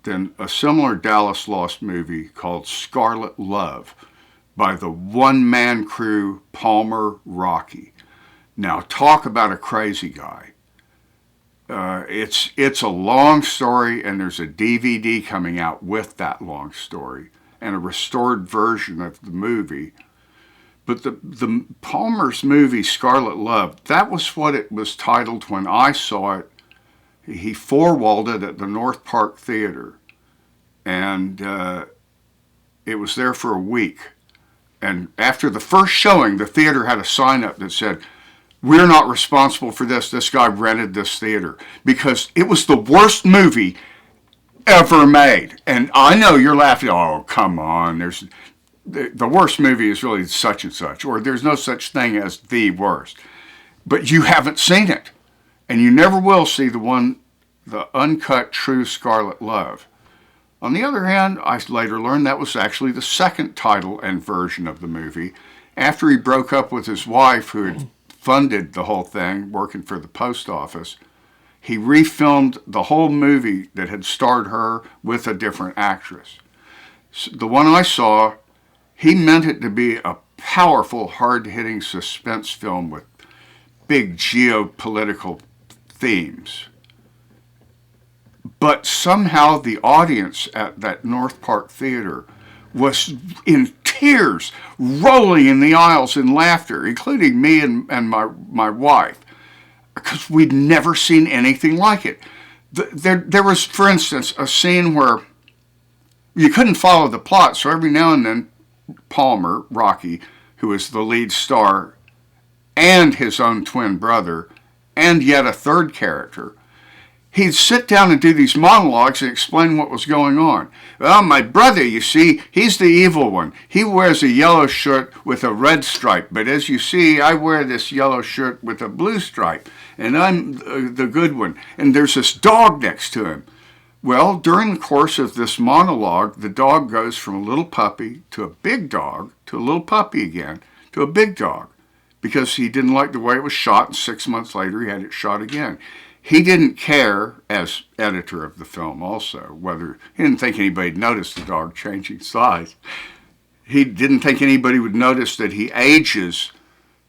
than a similar Dallas Lost movie called Scarlet Love by the one-man crew Palmer Rockey. Now, talk about a crazy guy. It's a long story, and there's a DVD coming out with that long story and a restored version of the movie. But the Palmer's movie, Scarlet Love, that was what it was titled when I saw it. He four-walled it at the North Park Theater, and it was there for a week. And after the first showing, the theater had a sign up that said, "We're not responsible for this. This guy rented this theater," because it was the worst movie ever made. And I know you're laughing, oh, come on, the worst movie is really such and such, or there's no such thing as the worst. But you haven't seen it, and you never will see the uncut, true Scarlet Love. On the other hand, I later learned that was actually the second title and version of the movie. After he broke up with his wife, who had funded the whole thing, working for the post office, he refilmed the whole movie that had starred her with a different actress. The one I saw, he meant it to be a powerful, hard-hitting suspense film with big geopolitical themes. But somehow the audience at that North Park Theater was in tears, rolling in the aisles in laughter, including me and my wife, because we'd never seen anything like it. There was, for instance, a scene where you couldn't follow the plot, so every now and then Palmer, Rockey, who is the lead star, and his own twin brother, and yet a third character, he'd sit down and do these monologues and explain what was going on. Well, my brother, you see, he's the evil one. He wears a yellow shirt with a red stripe, but as you see, I wear this yellow shirt with a blue stripe, and I'm the good one. And there's this dog next to him. Well, during the course of this monologue, the dog goes from a little puppy to a big dog to a little puppy again to a big dog because he didn't like the way it was shot, and 6 months later he had it shot again. He didn't care, as editor of the film also, he didn't think anybody'd notice the dog changing size. He didn't think anybody would notice that he ages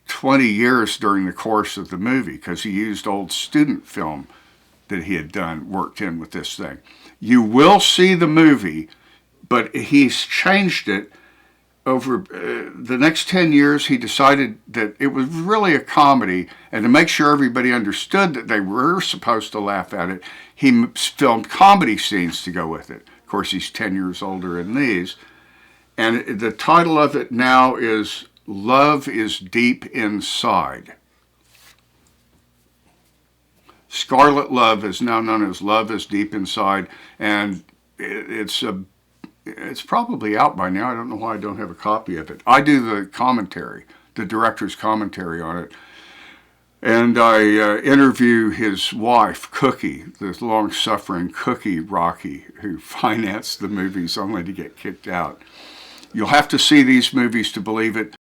20 years during the course of the movie because he used old student film that he had done, worked in with this thing. You will see the movie, but he's changed it. Over the next 10 years, he decided that it was really a comedy, and to make sure everybody understood that they were supposed to laugh at it, he filmed comedy scenes to go with it. Of course, he's 10 years older in these. And the title of it now is Love is Deep Inside. Scarlet Love is now known as Love is Deep Inside, and it's probably out by now. I don't know why I don't have a copy of it. I do the commentary, the director's commentary on it, and I interview his wife, Cookie, the long-suffering Cookie Rockey, who financed the movies only to get kicked out. You'll have to see these movies to believe it.